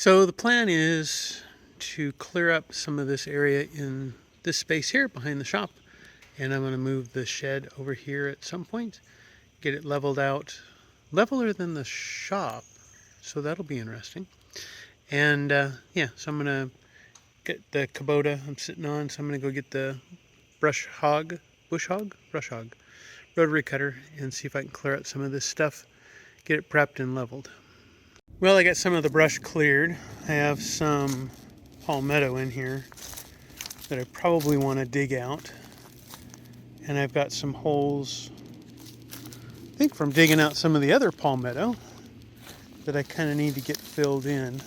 So the plan is to clear up some of this area in this space here behind the shop, and I'm going to move the shed over here at some point, get it leveled out, leveler than the shop, so that'll be interesting. And yeah, so I'm going to get the Kubota I'm sitting on, so I'm going to go get the brush hog, rotary cutter, and see if I can clear out some of this stuff, get it prepped and leveled. Well, I got some of the brush cleared. I have some palmetto in here that I probably want to dig out. And I've got some holes, I think from digging out some of the other palmetto, that I kind of need to get filled in.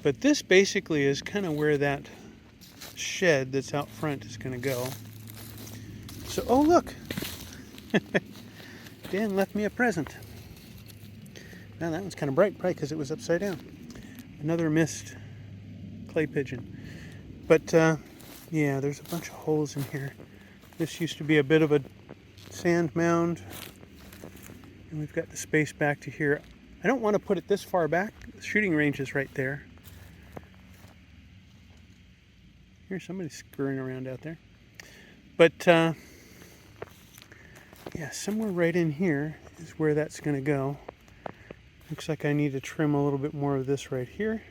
But this basically is kind of where that shed that's out front is going to go. So, oh look! Dan left me a present. Now that one's kind of bright, probably because it was upside down. Another missed clay pigeon. But yeah, there's a bunch of holes in here. This used to be a bit of a sand mound. And we've got the space back to here. I don't want to put it this far back. The shooting range is right there. Here's somebody scurrying around out there. But yeah, somewhere right in here is where that's going to go. Looks like I need to trim a little bit more of this right here.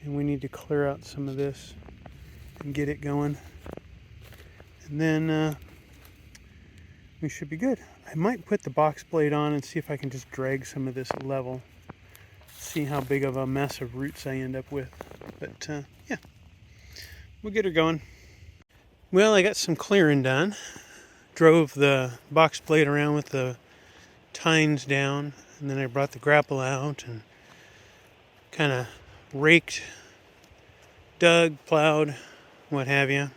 And we need to clear out some of this and get it going. And then we should be good. I might put the box blade on and see if I can just drag some of this level. See how big of a mess of roots I end up with. But yeah, we'll get her going. Well, I got some clearing done. Drove the box blade around with the tines down. And then I brought the grapple out and kind of raked, dug, plowed, what have you.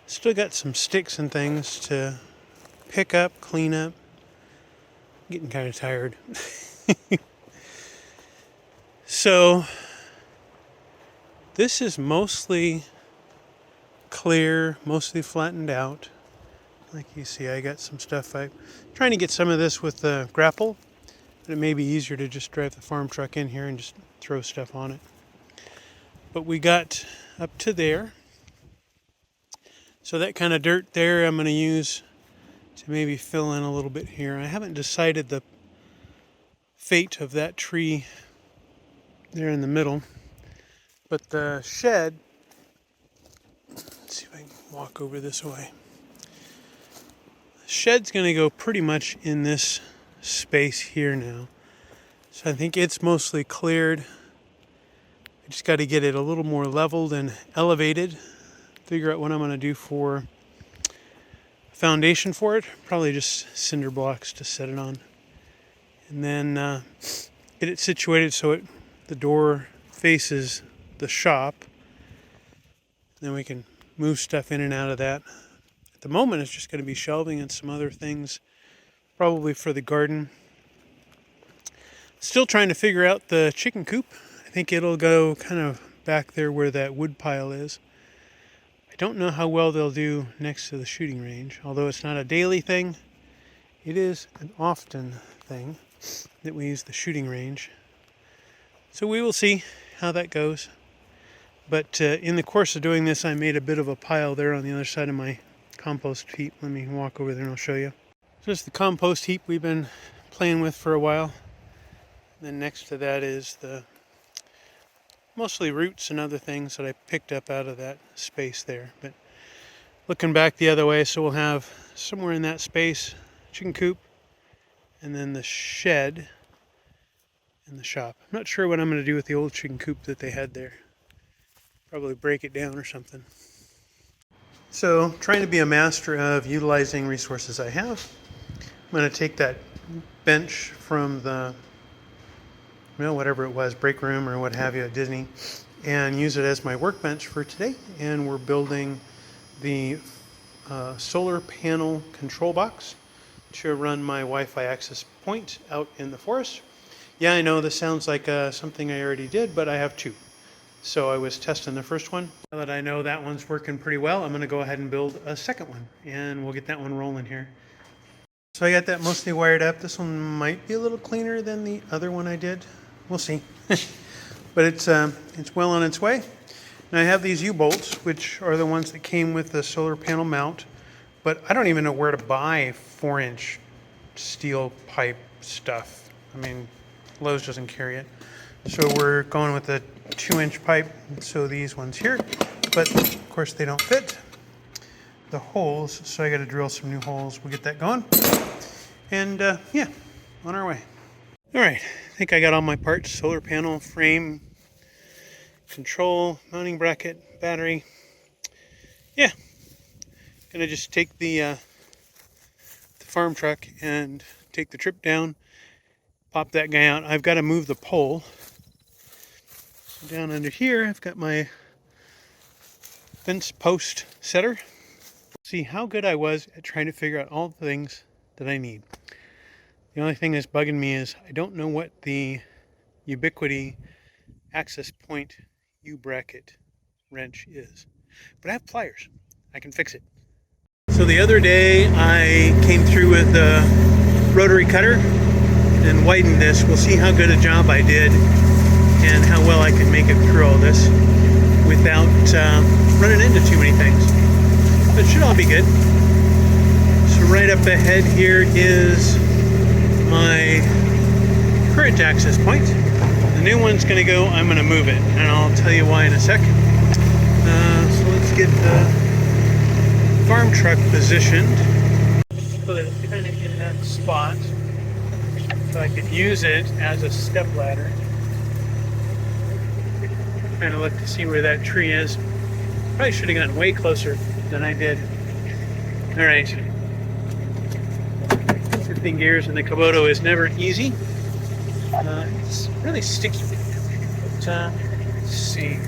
Still got some sticks and things to pick up, clean up. Getting kind of tired. So this is mostly clear, mostly flattened out. Like you see, I got some stuff. I'm trying to get some of this with the grapple. But it may be easier to just drive the farm truck in here and just throw stuff on it. But we got up to there. So that kind of dirt there I'm going to use to maybe fill in a little bit here. I haven't decided the fate of that tree there in the middle. But the shed, let's see if I can walk over this way. The shed's going to go pretty much in this space here now. So I think it's mostly cleared. I just got to get it a little more leveled and elevated. Figure out what I'm going to do for a foundation for it. Probably just cinder blocks to set it on. And then get it situated so the door faces the shop. Then we can move stuff in and out of that. At the moment it's just going to be shelving and some other things. Probably for the garden. Still trying to figure out the chicken coop. I think it'll go kind of back there where that wood pile is. I don't know how well they'll do next to the shooting range. Although it's not a daily thing, it is an often thing that we use the shooting range. So we will see how that goes. But in the course of doing this, I made a bit of a pile there on the other side of my compost heap. Let me walk over there and I'll show you. Just the compost heap we've been playing with for a while. Then next to that is the mostly roots and other things that I picked up out of that space there. But looking back the other way, so we'll have somewhere in that space, chicken coop, and then the shed and the shop. I'm not sure what I'm going to do with the old chicken coop that they had there. Probably break it down or something. So, trying to be a master of utilizing resources I have. I'm going to take that bench from the, whatever it was, break room or what have you at Disney, and use it as my workbench for today. And we're building the solar panel control box to run my Wi-Fi access point out in the forest. Yeah, I know this sounds like something I already did, but I have two. So I was testing the first one. Now that I know that one's working pretty well, I'm going to go ahead and build a second one, and we'll get that one rolling here. So I got that mostly wired up. This one might be a little cleaner than the other one I did. We'll see. But it's well on its way. Now I have these U-bolts, which are the ones that came with the solar panel mount, but I don't even know where to buy 4-inch steel pipe stuff. I mean, Lowe's doesn't carry it. So we're going with the 2-inch pipe, so these ones here, but of course they don't fit the holes, so I got to drill some new holes. We'll get that going, and yeah, on our way. All right, I think I got all my parts: solar panel, frame, control, mounting bracket, battery. Yeah, gonna just take the farm truck and take the trip down, pop that guy out. I've got to move the pole. So down under here, I've got my fence post setter. See how good I was at trying to figure out all the things that I need. The only thing that's bugging me is I don't know what the Ubiquity access point U-bracket wrench is. But I have pliers. I can fix it. So the other day I came through with a rotary cutter and widened this. We'll see how good a job I did and how well I can make it through all this without running into too many things. But it should all be good. So right up ahead here is my current access point. The new one's going to go, I'm going to move it, and I'll tell you why in a sec. So let's get the farm truck positioned so that it's kind of in that spot so I could use it as a step ladder. Trying to look to see where that tree is. Probably should have gotten way closer than I did. All right. Shifting gears in the Kubota is never easy. It's really sticky. But let's see.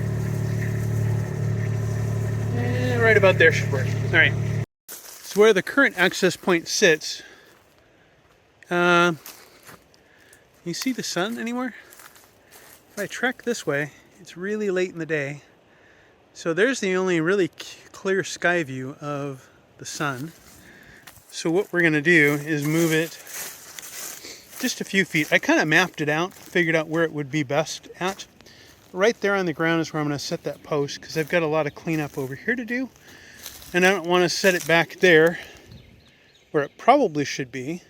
Right about there should work. All right. So where the current access point sits, you see the sun anywhere? If I trek this way, it's really late in the day. So there's the only really clear sky view of the sun. So what we're going to do is move it just a few feet. I kind of mapped it out, figured out where it would be best at. Right there on the ground is where I'm going to set that post because I've got a lot of cleanup over here to do. And I don't want to set it back there where it probably should be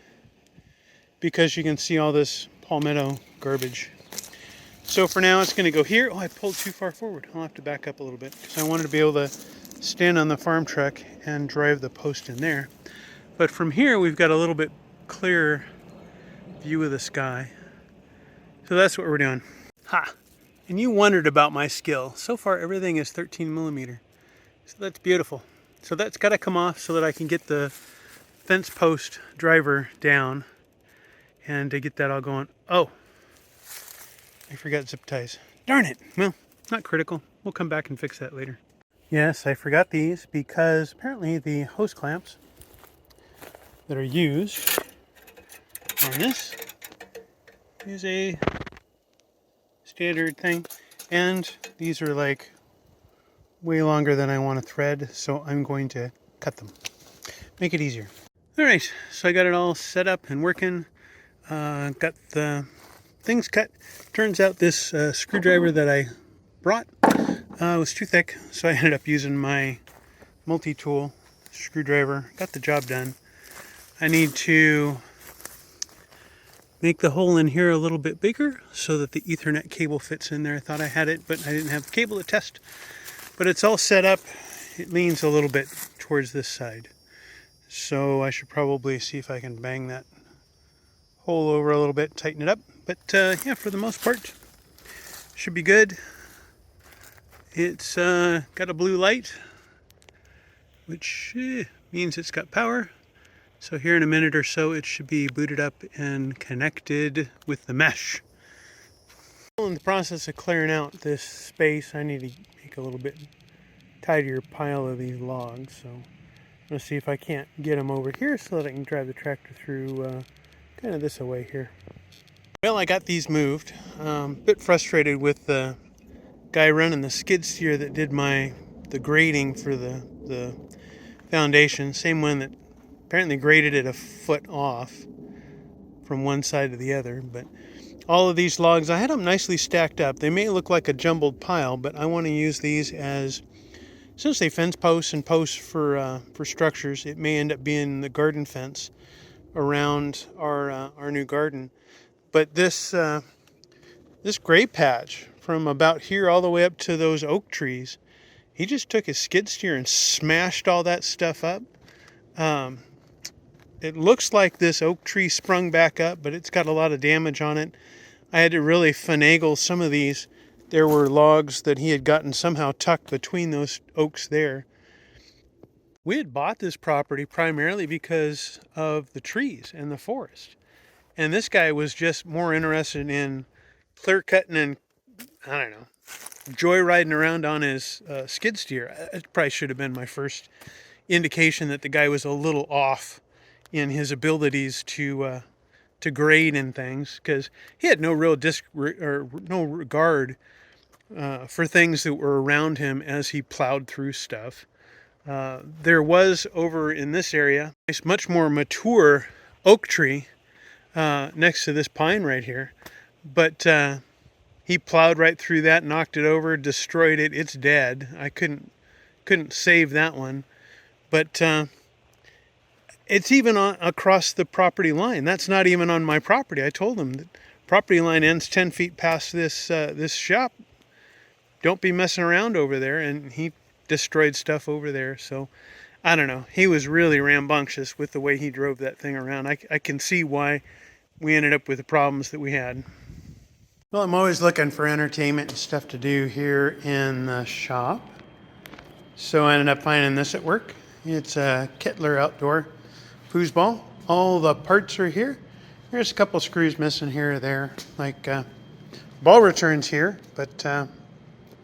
because you can see all this palmetto garbage. So for now it's going to go here. Oh, I pulled too far forward. I'll have to back up a little bit because I wanted to be able to stand on the farm truck and drive the post in there. But from here we've got a little bit clearer view of the sky. So that's what we're doing. Ha! And you wondered about my skill. So far everything is 13 millimeter. So that's beautiful. So that's got to come off so that I can get the fence post driver down and to get that all going. Oh, I forgot zip ties. Darn it. Well, not critical. We'll come back and fix that later. Yes, I forgot these because apparently the hose clamps that are used on this is a standard thing, and these are like way longer than I want to thread, so I'm going to cut them. Make it easier. Alright, so I got it all set up and working. Got the things cut. Turns out this screwdriver that I brought was too thick, so I ended up using my multi-tool screwdriver. Got the job done. I need to make the hole in here a little bit bigger so that the Ethernet cable fits in there. I thought I had it, but I didn't have the cable to test. But it's all set up. It leans a little bit towards this side. So I should probably see if I can bang that hole over a little bit, tighten it up. But yeah, for the most part, should be good. It's got a blue light, which means it's got power. So here in a minute or so, it should be booted up and connected with the mesh. In the process of clearing out this space, I need to make a little bit tidier pile of these logs. So I'm going to see if I can't get them over here so that I can drive the tractor through kind of this away here. Well, I got these moved. A bit frustrated with the guy running the skid steer that did the grading for the foundation. Same one that apparently graded it a foot off from one side to the other. But all of these logs, I had them nicely stacked up. They may look like a jumbled pile, but I want to use these as, since they fence posts and posts for structures, it may end up being the garden fence around our new garden. But this gray patch from about here all the way up to those oak trees, he just took his skid steer and smashed all that stuff up. Um, it looks like this oak tree sprung back up, but it's got a lot of damage on it. I had to really finagle some of these. There were logs that he had gotten somehow tucked between those oaks there. We had bought this property primarily because of the trees and the forest. And this guy was just more interested in clear cutting and, I don't know, joyriding around on his skid steer. It probably should have been my first indication that the guy was a little off in his abilities to grade and things, because he had no real no regard for things that were around him as he plowed through stuff. There was over in this area a much more mature oak tree next to this pine right here, but he plowed right through that, knocked it over, destroyed it. It's dead. I couldn't save that one, but it's even across the property line. That's not even on my property. I told him that property line ends 10 feet past this shop. Don't be messing around over there. And he destroyed stuff over there. So I don't know. He was really rambunctious with the way he drove that thing around. I can see why we ended up with the problems that we had. Well, I'm always looking for entertainment and stuff to do here in the shop. So I ended up finding this at work. It's a Kettler outdoor foosball. All the parts are here. There's a couple screws missing here or there. Like ball returns here, but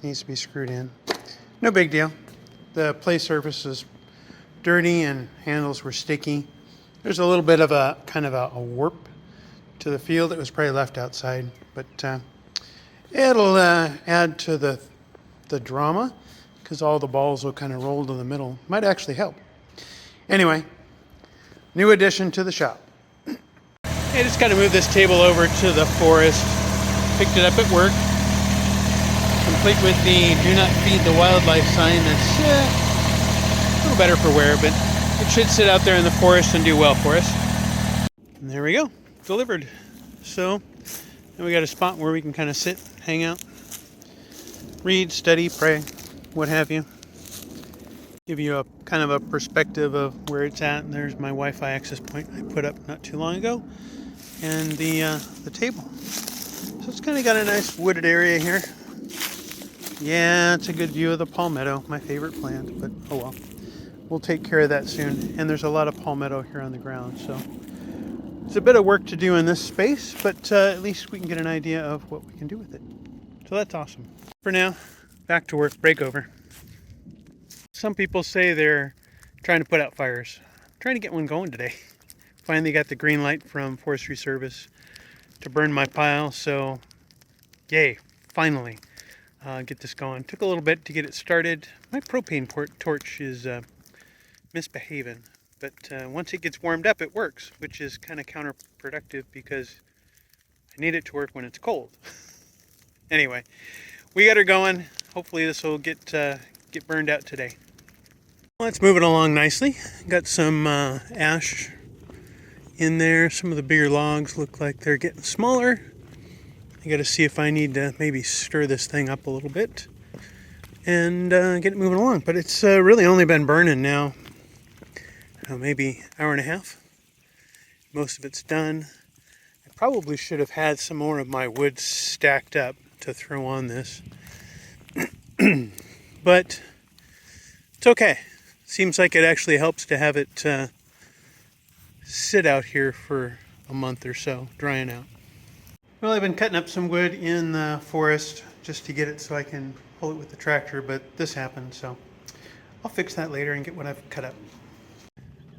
needs to be screwed in. No big deal. The play surface is dirty and handles were sticky. There's a little bit of a kind of a warp to the field that was probably left outside, but it'll add to the drama, because all the balls will kind of roll to the middle. Might actually help. Anyway, new addition to the shop. I just got to move this table over to the forest. Picked it up at work, complete with the "Do Not Feed the Wildlife" sign. That's a little better for wear, but it should sit out there in the forest and do well for us. And there we go, delivered. So now we got a spot where we can kind of sit, hang out, read, study, pray, what have you. Give you a kind of a perspective of where it's at. And there's my Wi-Fi access point I put up not too long ago, and the table. So it's kind of got a nice wooded area here. Yeah, it's a good view of the palmetto, my favorite plant, but oh well. We'll take care of that soon. And there's a lot of palmetto here on the ground, so it's a bit of work to do in this space, but at least we can get an idea of what we can do with it. So that's awesome. For now, back to work, break over. Some people say they're trying to put out fires. I'm trying to get one going today. Finally got the green light from Forestry Service to burn my pile, so yay, finally get this going. Took a little bit to get it started. My propane torch is misbehaving, but once it gets warmed up, it works, which is kind of counterproductive because I need it to work when it's cold. Anyway, we got her going. Hopefully this will get burned out today. Well, it's moving along nicely. Got some ash in there. Some of the bigger logs look like they're getting smaller. I got to see if I need to maybe stir this thing up a little bit and get it moving along. But it's really only been burning now, maybe an hour and a half. Most of it's done. I probably should have had some more of my wood stacked up to throw on this. But it's okay. Seems like it actually helps to have it sit out here for a month or so, drying out. Well, I've been cutting up some wood in the forest just to get it so I can pull it with the tractor, but this happened, so I'll fix that later and get what I've cut up.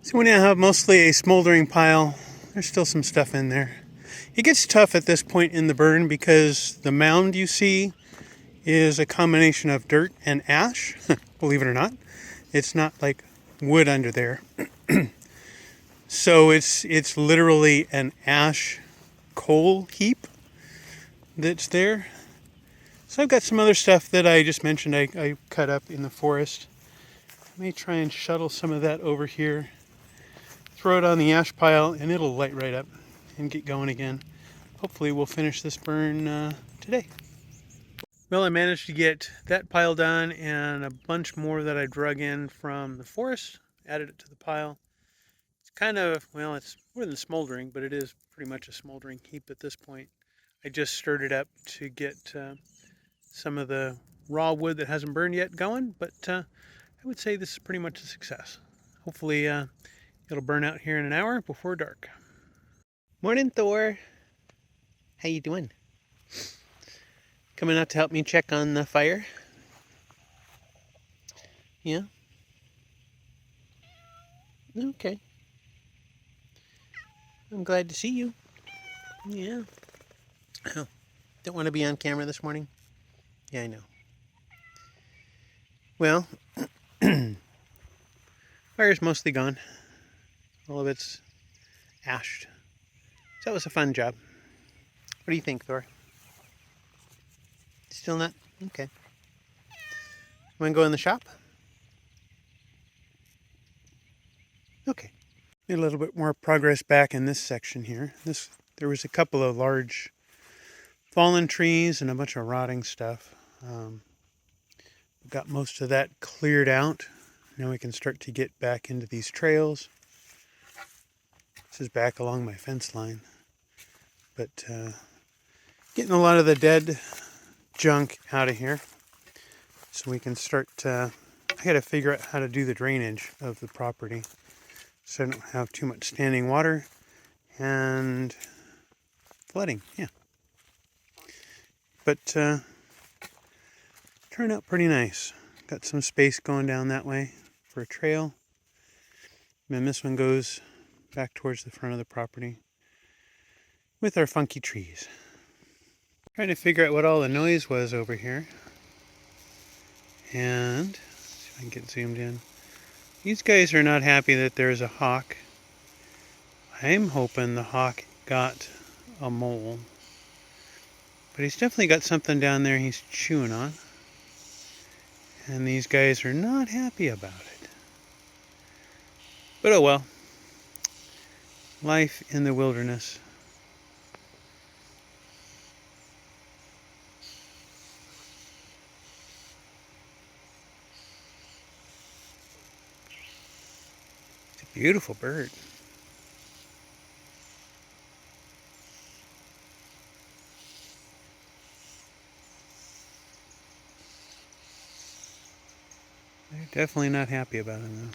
So we now have mostly a smoldering pile. There's still some stuff in there. It gets tough at this point in the burn because the mound you see is a combination of dirt and ash, believe it or not. It's not like wood under there. So it's literally an ash coal heap. that's there. So I've got some other stuff that I just mentioned I cut up in the forest. I may try and shuttle some of that over here, throw it on the ash pile, and it'll light right up and get going again. Hopefully we'll finish this burn today. Well, I managed to get that pile done and a bunch more that I drug in from the forest, added it to the pile. It's kind of, well, it's more than smoldering, but it is pretty much a smoldering heap at this point. I just stirred it up to get some of the raw wood that hasn't burned yet going, but I would say this is pretty much a success. Hopefully it'll burn out here in an hour before dark. Morning, Thor. How you doing? Coming out to help me check on the fire? Yeah? Okay. I'm glad to see you. Yeah. Oh, don't want to be on camera this morning? Yeah, I know. Well, fire's mostly gone. All of it's ashed. So that was a fun job. What do you think, Thor? Still not? Okay. Want to go in the shop? Okay. Made a little bit more progress back in this section here. There was a couple of large fallen trees and a bunch of rotting stuff. Got most of that cleared out. Now we can start to get back into these trails. This is back along my fence line. But getting a lot of the dead junk out of here so we can start I got to figure out how to do the drainage of the property so I don't have too much standing water and flooding. Yeah, but turned out pretty nice. Got some space going down that way for a trail, and then this one goes back towards the front of the property with our funky trees. Trying to figure out what all the noise was over here. And see if I can get zoomed in. These guys are not happy that there's a hawk. I'm hoping the hawk got a mole. But he's definitely got something down there he's chewing on. And these guys are not happy about it. But oh well. Life in the wilderness. Beautiful bird. They're definitely not happy about him though.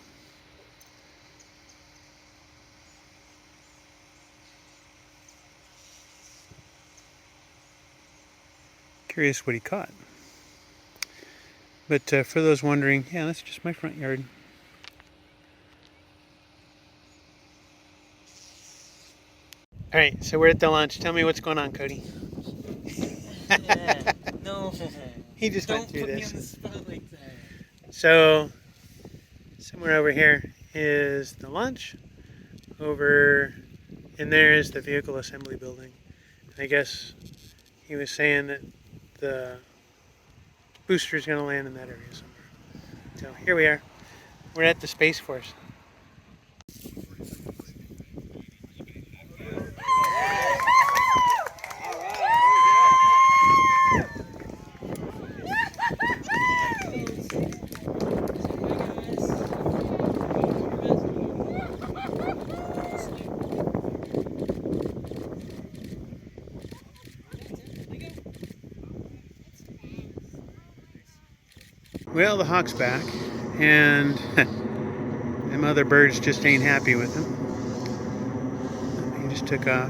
Curious what he caught. But for those wondering, yeah, that's just my front yard. All right, so we're at the lunch. Tell me what's going on, Cody. No. He just went through this. Don't put me on the spot like that. So, somewhere over here is the lunch. Over in there is the vehicle assembly building. And I guess he was saying that the booster is going to land in that area somewhere. So here we are. We're at the Space Force. Well, the hawk's back, and them other birds just ain't happy with him. He just took off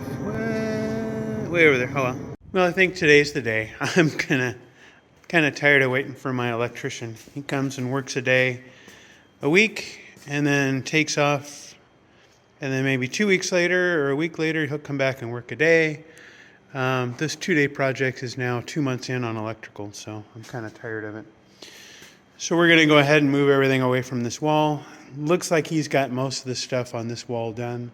way over there. Oh well. Well, I think today's the day. I'm kind of tired of waiting for my electrician. He comes and works a day a week, and then takes off, and then maybe 2 weeks later or a week later he'll come back and work a day. This 2-day project is now 2 months in on electrical, so I'm kind of tired of it. So we're going to go ahead and move everything away from this wall. Looks like he's got most of the stuff on this wall done.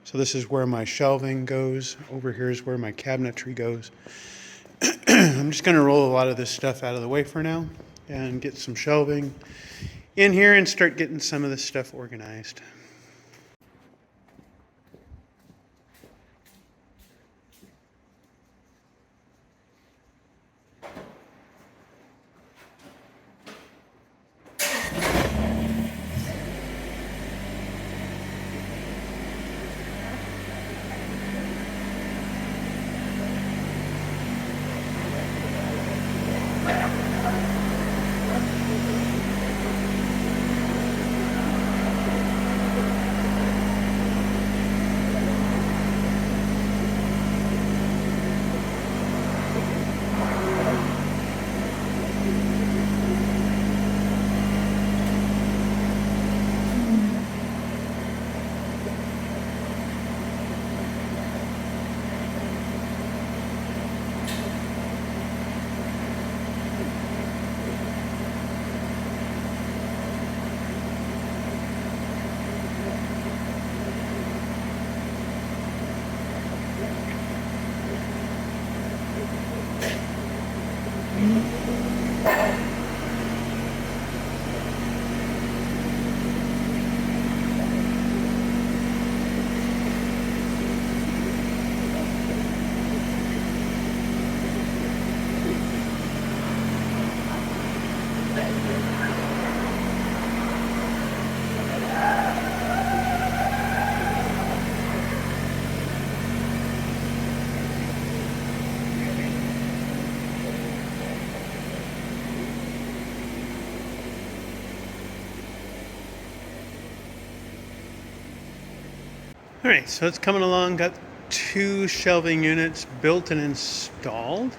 So this is where my shelving goes. Over here is where my cabinetry goes. I'm just going to roll a lot of this stuff out of the way for now and get some shelving in here and start getting some of this stuff organized. All right, so it's coming along. Got 2 shelving units built and installed.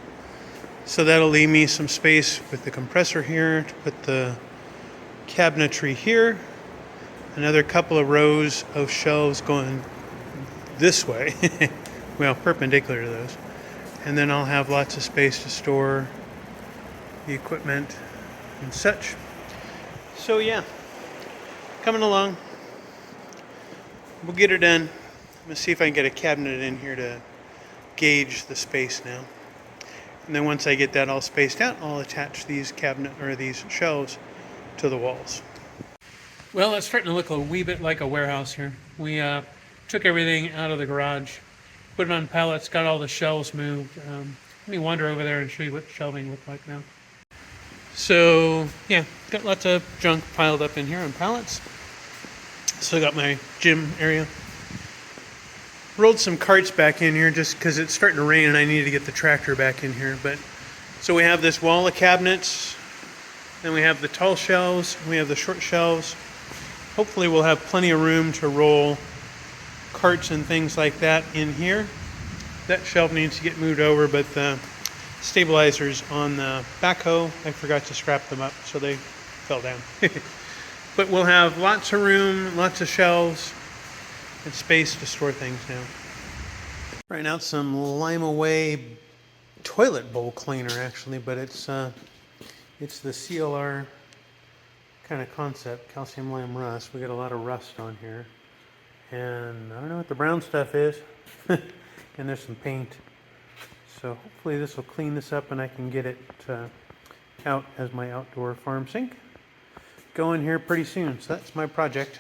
So that'll leave me some space with the compressor here to put the cabinetry here. Another couple of rows of shelves going this way. Well, perpendicular to those. And then I'll have lots of space to store the equipment and such. So yeah, coming along. We'll get her done. I'm gonna see if I can get a cabinet in here to gauge the space now. And then once I get that all spaced out, I'll attach these these shelves to the walls. Well, it's starting to look a wee bit like a warehouse here. We took everything out of the garage, put it on pallets, got all the shelves moved. Let me wander over there and show you what shelving looked like now. So yeah, got lots of junk piled up in here on pallets. Still got my gym area. Rolled some carts back in here just because it's starting to rain and I need to get the tractor back in here. But so we have this wall of cabinets, then we have the tall shelves, we have the short shelves. Hopefully we'll have plenty of room to roll carts and things like that in here. That shelf needs to get moved over, but the stabilizers on the backhoe, I forgot to scrap them up, so they fell down. But we'll have lots of room, lots of shelves, and space to store things now. Right now, some Lime Away toilet bowl cleaner, actually, but it's the CLR kind of concept, calcium lime rust. We got a lot of rust on here, and I don't know what the brown stuff is. And there's some paint. So hopefully this will clean this up, and I can get it out as my outdoor farm sink. Going here pretty soon, so that's my project,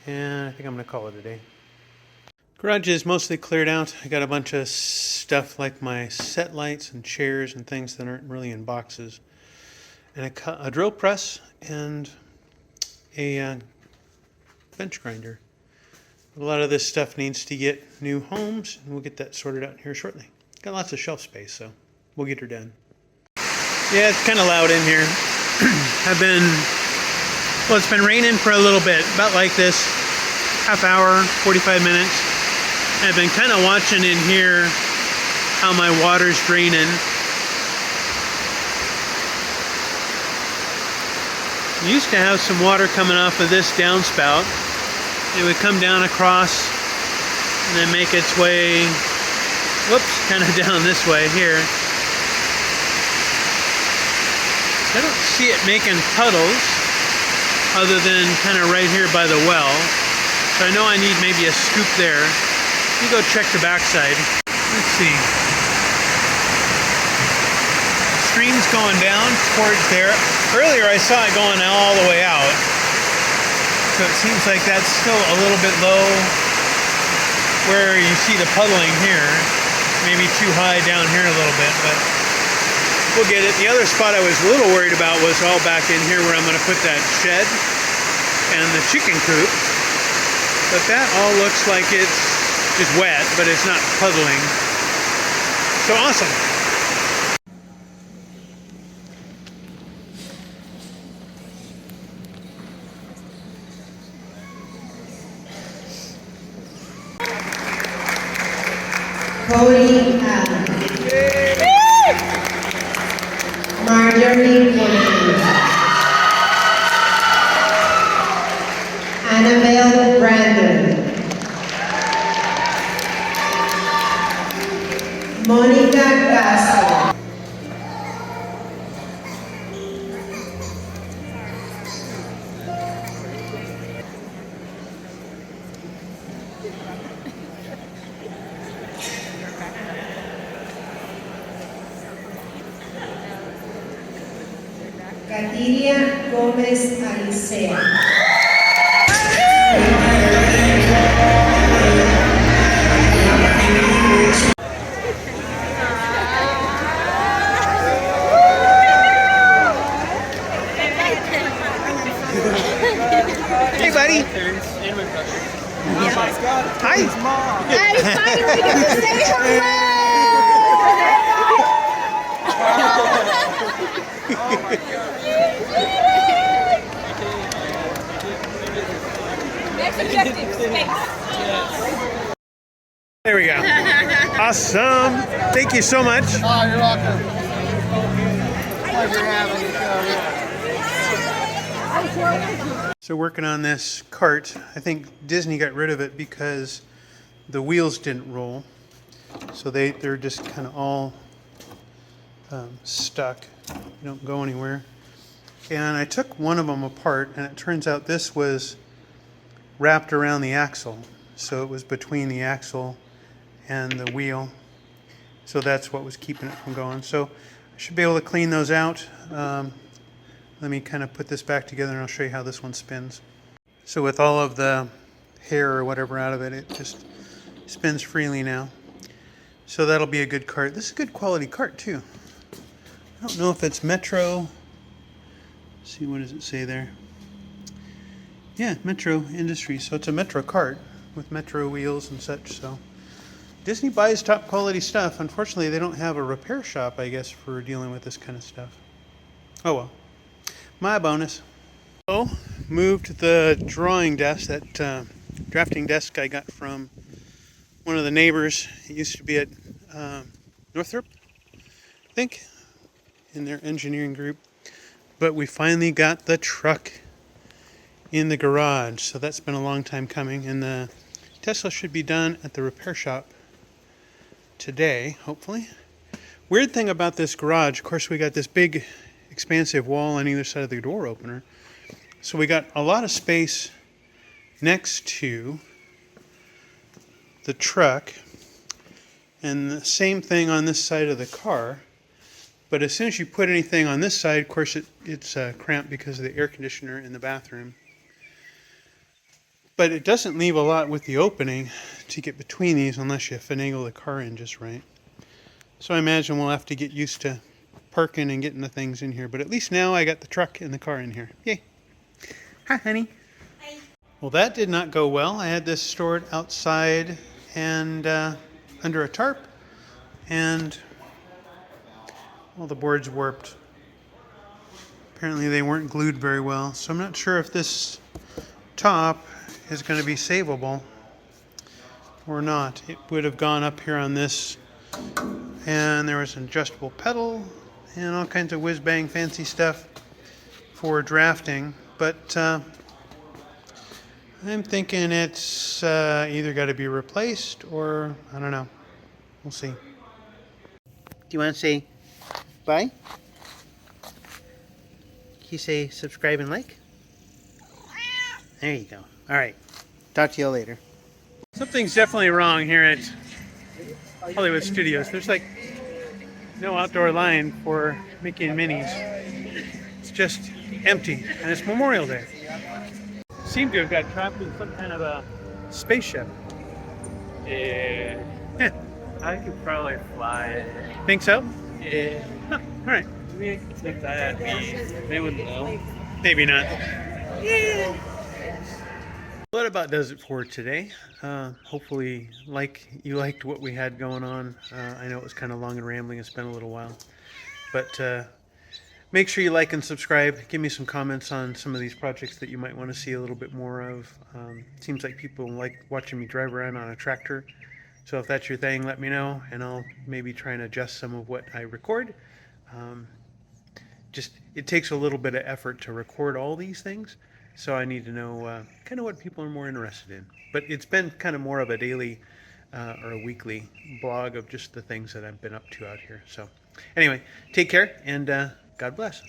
and I think I'm going to call it a day. Garage is mostly cleared out. I got a bunch of stuff like my set lights and chairs and things that aren't really in boxes, and a drill press and a bench grinder. A lot of this stuff needs to get new homes, and we'll get that sorted out here shortly. Got lots of shelf space, so we'll get her done. Yeah, it's kind of loud in here. Well, it's been raining for a little bit, about like this, half hour, 45 minutes. I've been kind of watching in here how my water's draining. I used to have some water coming off of this downspout. It would come down across and then make its way, whoops, kind of down this way here. I don't see it making puddles other than kind of right here by the well. So I know I need maybe a scoop there. Let me go check the backside. Let's see. stream's going down towards there. Earlier I saw it going all the way out. So it seems like that's still a little bit low where you see the puddling here. Maybe too high down here a little bit, but we'll get it. The other spot I was a little worried about was all back in here where I'm going to put that shed and the chicken coop. But that all looks like it's just wet, but it's not puddling. So awesome. Cody Graduates. Marjorie Williams. Annabelle Brandon. Monica Castro. Katiria Gomez Alicea. Hey, buddy. Hi. I finally get to say hello! Next objective, space. There we go. Awesome. Thank you so much. Oh, you're welcome. Pleasure having you. So working on this cart, I think Disney got rid of it because the wheels didn't roll. So they're just kind of all stuck. They don't go anywhere. And I took one of them apart, and it turns out this was wrapped around the axle. So it was between the axle and the wheel. So that's what was keeping it from going. So I should be able to clean those out. Let me kind of put this back together and I'll show you how this one spins. So with all of the hair or whatever out of it, it just spins freely now. So that'll be a good cart. This is a good quality cart too. I don't know if it's Metro. Let's see, what does it say there? Yeah, Metro Industries. So it's a Metro cart with Metro wheels and such. So Disney buys top quality stuff. Unfortunately, they don't have a repair shop, I guess, for dealing with this kind of stuff. Oh well. My bonus. So, moved the drawing desk, that drafting desk I got from one of the neighbors. It used to be at Northrop, I think, in their engineering group. But we finally got the truck in the garage. So that's been a long time coming. And the Tesla should be done at the repair shop today, hopefully. Weird thing about this garage, of course, we got this big expansive wall on either side of the door opener. So we got a lot of space next to the truck, and the same thing on this side of the car. But as soon as you put anything on this side, of course it's cramped because of the air conditioner in the bathroom. But it doesn't leave a lot with the opening to get between these unless you finagle the car in just right. So I imagine we'll have to get used to parking and getting the things in here, but at least now I got the truck and the car in here. Yay. Hi, honey. Hi. Well, that did not go well. I had this stored outside and under a tarp, and all the boards warped. Apparently they weren't glued very well, so I'm not sure if this top is going to be savable or not. It would have gone up here on this, and there was an adjustable pedal and all kinds of whiz-bang fancy stuff for drafting, but I'm thinking it's either got to be replaced or I don't know. We'll see. Do you want to say bye? Can you say subscribe and like? There you go. All right. Talk to you later. Something's definitely wrong here at Hollywood Studios. There's like No outdoor line for making minis. It's just empty, and it's Memorial Day. Seem to have got trapped in some kind of a spaceship. Yeah. Yeah. I could probably fly. Think so? Yeah. Huh. All right. Maybe I could take that at me. They wouldn't know. Maybe not. Well, that about does it for today. Hopefully, you liked what we had going on. I know it was kind of long and rambling. It's been a little while, but make sure you like and subscribe. Give me some comments on some of these projects that you might want to see a little bit more of. Seems like people like watching me drive around on a tractor. So if that's your thing, let me know, and I'll maybe try and adjust some of what I record. Um, just it takes a little bit of effort to record all these things, so I need to know kind of what people are more interested in. But it's been kind of more of a daily or a weekly blog of just the things that I've been up to out here. So anyway, take care, and God bless.